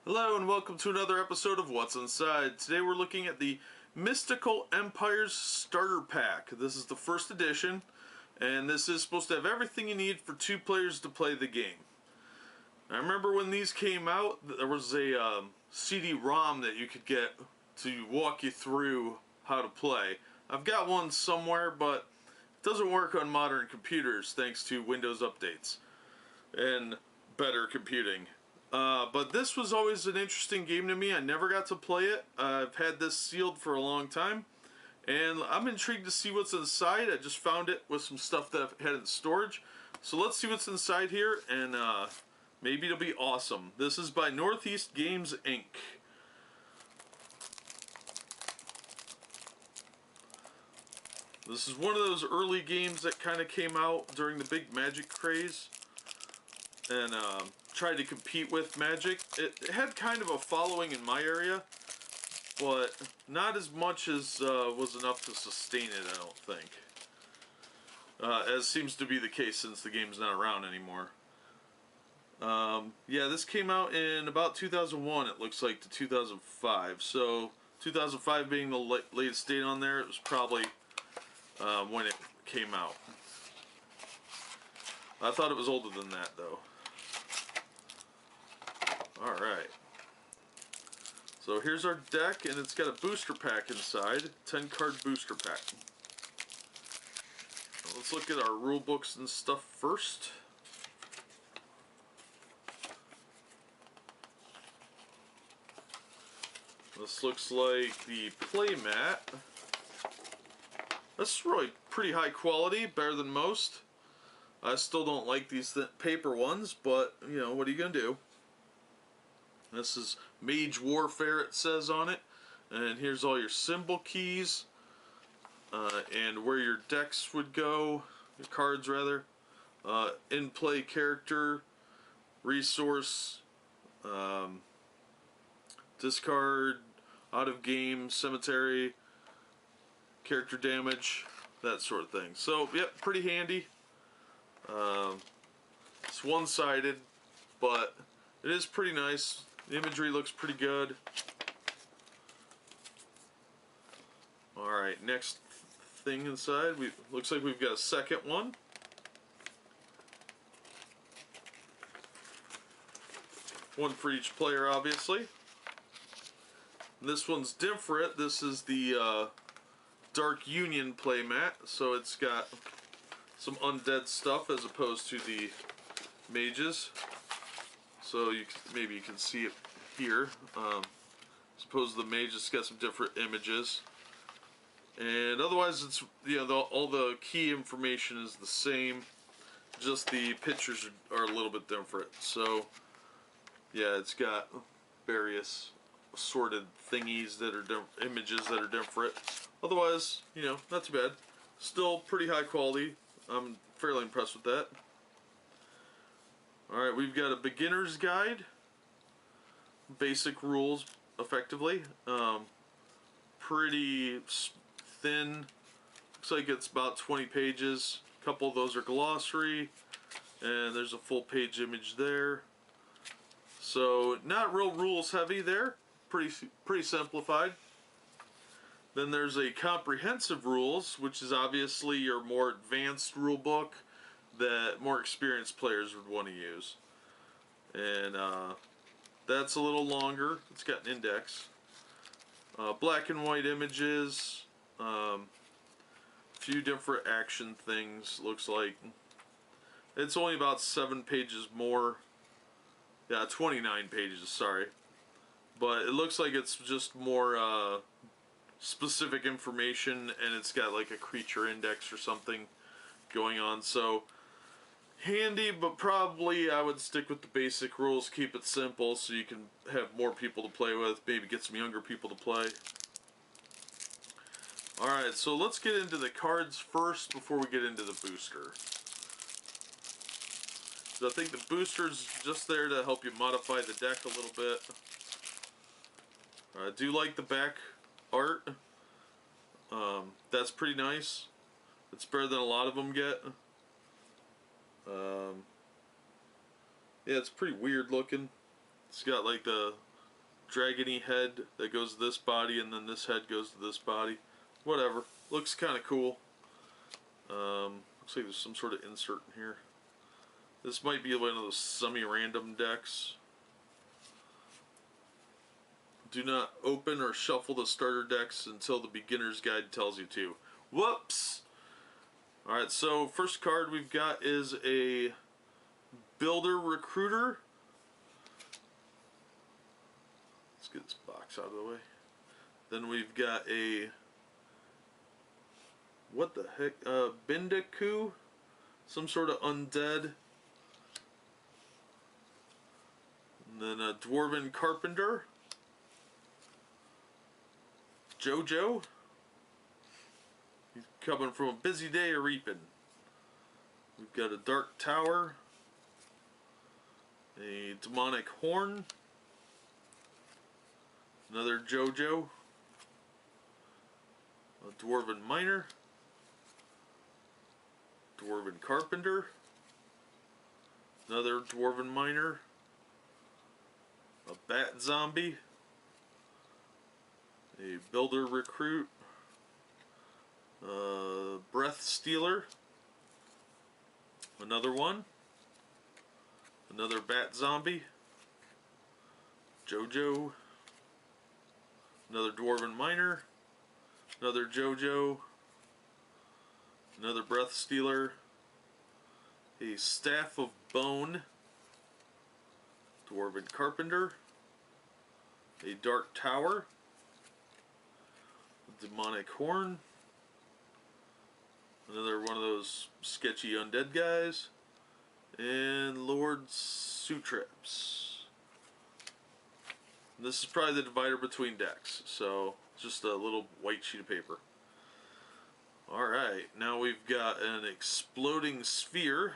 Hello and welcome to another episode of What's Inside. Today we're looking at the Mystical Empires Starter Pack. This is the first edition, and this is supposed to have everything you need for 2 players to play the game. I remember when these came out, there was a CD-ROM that you could get to walk you through how to play. I've got one somewhere, but it doesn't work on modern computers thanks to Windows updates and better computing. But this was always an interesting game to me. I never got to play it. I've had this sealed for a long time, and I'm intrigued to see what's inside. I just found it with some stuff that I've had in storage. So let's see what's inside here, and maybe it'll be awesome. This is by Northeast Games, Inc. This is one of those early games that kind of came out during the big Magic craze, and tried to compete with Magic. It had kind of a following in my area, but not as much as was enough to sustain it, I don't think. As seems to be the case since the game's not around anymore. Yeah, this came out in about 2001, it looks like, to 2005. So 2005 being the latest date on there, it was probably when it came out. I thought it was older than that, though. Alright, so here's our deck, and it's got a booster pack inside, 10 card booster pack. Let's look at our rule books and stuff first. This looks like the play mat. This is really pretty high quality, better than most. I still don't like these paper ones, but you know, what are you gonna do? This is Mage Warfare, it says on it, and here's all your symbol keys and where your decks would go, your cards rather, in-play character, resource, discard, out-of-game, cemetery, character damage, that sort of thing. So, yep, pretty handy. It's one-sided, but it is pretty nice. The imagery looks pretty good. Alright, next thing inside, looks like we've got a second one. One for each player, obviously. This one's different. This is the Dark Union playmat, so it's got some undead stuff as opposed to the mages. So maybe you can see it here. Suppose the mage has got some different images, and otherwise it's, you know, all the key information is the same. Just the pictures are a little bit different. So yeah, it's got various sorted thingies that are images that are different. Otherwise, you know, not too bad. Still pretty high quality. I'm fairly impressed with that. Alright, we've got a beginner's guide. Basic rules, effectively. Pretty thin. Looks like it's about 20 pages. A couple of those are glossary. And there's a full page image there. So, not real rules heavy there. Pretty simplified. Then there's a comprehensive rules, which is obviously your more advanced rule book that more experienced players would want to use. And that's a little longer. It's got an index. Black and white images. Few different action things, looks like. It's only about 7 pages more. Yeah, 29 pages, sorry. But it looks like it's just more specific information, and it's got like a creature index or something going on. So handy, but probably I would stick with the basic rules, keep it simple so you can have more people to play with, maybe get some younger people to play. Alright, so let's get into the cards first before we get into the booster. So I think the booster's just there to help you modify the deck a little bit. I do like the back art. That's pretty nice. It's better than a lot of them get. Yeah, it's pretty weird looking. It's got like the dragony head that goes to this body, and then this head goes to this body. Whatever. Looks kind of cool. Looks like there's some sort of insert in here. This might be one of those semi-random decks. Do not open or shuffle the starter decks until the beginner's guide tells you to. Whoops! Alright, so first card we've got is a Builder Recruiter. Let's get this box out of the way. Then we've got a... what the heck? Bindaku? Some sort of undead. And then a Dwarven Carpenter. JoJo. He's coming from a busy day of reaping. We've got a Dark Tower. A Demonic Horn. Another JoJo. A Dwarven Miner. Dwarven Carpenter. Another Dwarven Miner. A Bat Zombie. A Builder Recruit. Breath Stealer. Another one. Another Bat Zombie. JoJo. Another Dwarven Miner. Another JoJo. Another Breath Stealer. A Staff of Bone. Dwarven Carpenter. A Dark Tower. A Demonic Horn. Another one of those sketchy undead guys. And Lord Sutraps. This is probably the divider between decks, so just a little white sheet of paper. Alright, now we've got an Exploding Sphere,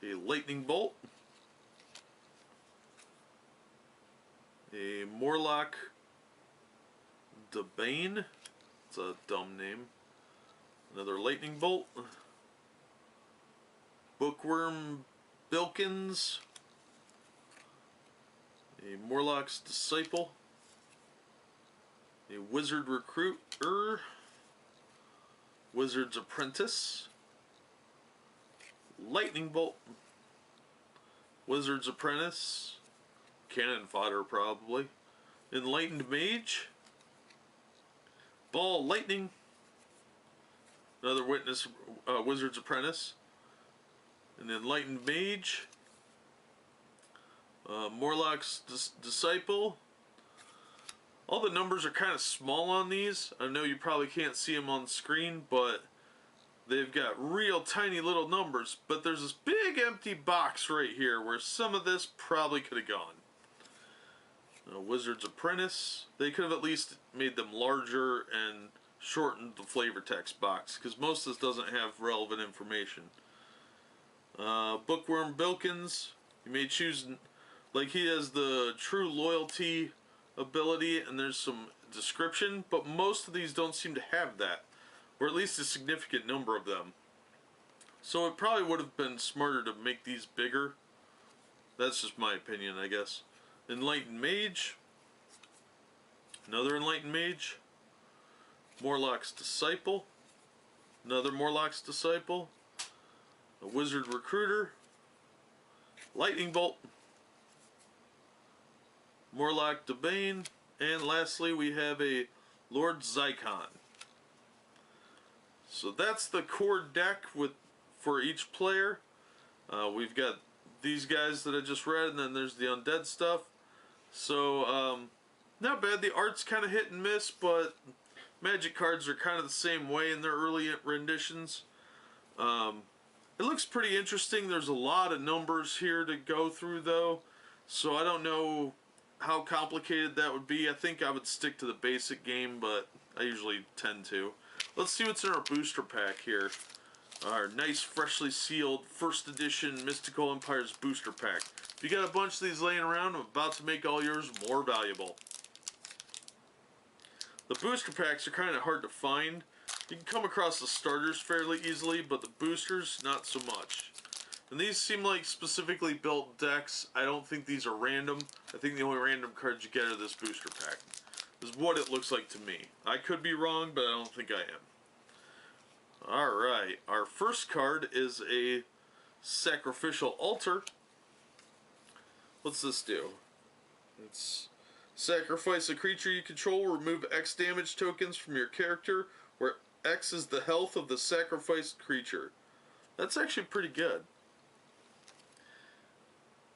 a Lightning Bolt, a Morlock Debane, it's a dumb name, another Lightning Bolt, Bookworm Bilkins, a Morlock's Disciple, a Wizard Recruiter, Wizard's Apprentice, Lightning Bolt, Wizard's Apprentice, Cannon Fodder probably, Enlightened Mage, Ball Lightning, another Wizard's Apprentice, an Enlightened Mage, Morlock's Disciple. All the numbers are kind of small on these. I know you probably can't see them on the screen, but they've got real tiny little numbers. But there's this big empty box right here where some of this probably could have gone. Wizard's Apprentice. They could have at least made them larger and shortened the flavor text box, because most of this doesn't have relevant information. Bookworm Bilkins. You may choose, like, he has the True Loyalty ability, and there's some description, but most of these don't seem to have that, or at least a significant number of them. So it probably would have been smarter to make these bigger. That's just my opinion, I guess. Enlightened Mage. Another Enlightened Mage. Morlock's Disciple. Another Morlock's Disciple. A Wizard Recruiter. Lightning Bolt. Morlock Debane. And lastly we have a Lord Zycon. So that's the core deck for each player. We've got these guys that I just read, and then there's the undead stuff. So not bad. The art's kind of hit and miss, but Magic cards are kind of the same way in their early renditions. It looks pretty interesting. There's a lot of numbers here to go through though, so I don't know how complicated that would be. I think I would stick to the basic game, but I usually tend to. Let's see what's in our booster pack here. Our nice freshly sealed first edition Mystical Empires booster pack. If you got a bunch of these laying around, I'm about to make all yours more valuable. The booster packs are kind of hard to find. You can come across the starters fairly easily, but the boosters, not so much. And these seem like specifically built decks. I don't think these are random. I think the only random cards you get are this booster pack. This is what it looks like to me. I could be wrong, but I don't think I am. Alright, our first card is a Sacrificial Altar. What's this do? It's sacrifice a creature you control, remove X damage tokens from your character, where X is the health of the sacrificed creature. That's actually pretty good.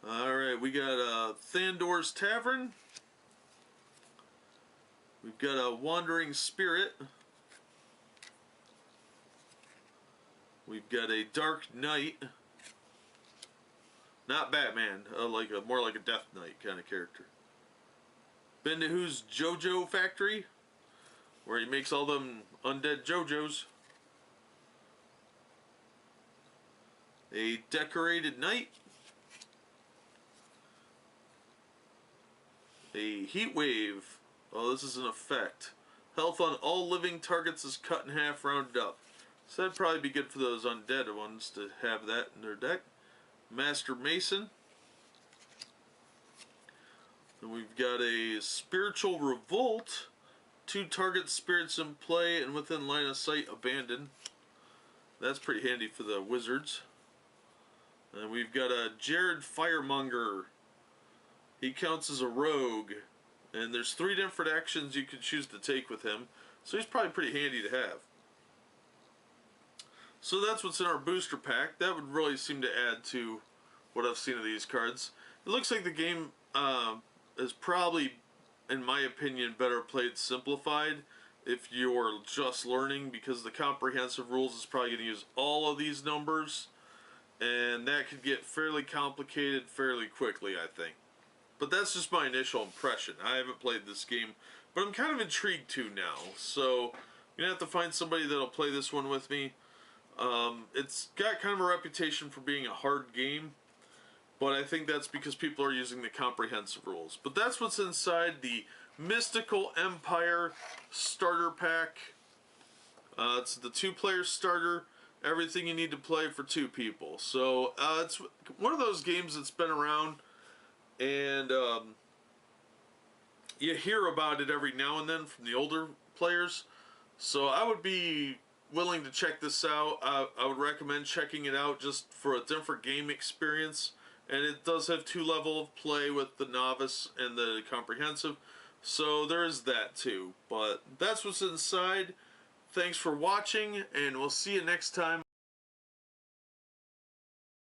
Alright, we got Thandor's Tavern. We've got a Wandering Spirit. We've got a Dark Knight. Not Batman, more like a Death Knight kind of character. Bendahu's JoJo Factory, where he makes all them undead JoJos. A Decorated Knight. A Heat Wave. Oh, this is an effect. Health on all living targets is cut in half, rounded up. So that'd probably be good for those undead ones to have that in their deck. Master Mason. And we've got a Spiritual Revolt. 2 target spirits in play and within line of sight abandoned. That's pretty handy for the wizards. And we've got a Jared Firemonger. He counts as a rogue. And there's 3 different actions you can choose to take with him. So he's probably pretty handy to have. So that's what's in our booster pack. That would really seem to add to what I've seen of these cards. It looks like the game is probably, in my opinion, better played simplified if you're just learning, because the comprehensive rules is probably going to use all of these numbers, and that could get fairly complicated fairly quickly, I think. But that's just my initial impression. I haven't played this game, but I'm kind of intrigued to now. So I'm going to have to find somebody that'll play this one with me. It's got kind of a reputation for being a hard game, but I think that's because people are using the comprehensive rules. But that's what's inside the Mystical Empire starter pack. It's the 2-player starter. Everything you need to play for 2 people. So it's one of those games that's been around, and you hear about it every now and then from the older players. So I would be willing to check this out. I would recommend checking it out just for a different game experience. And it does have 2 levels of play with the novice and the comprehensive. So there is that too. But that's what's inside. Thanks for watching, and we'll see you next time.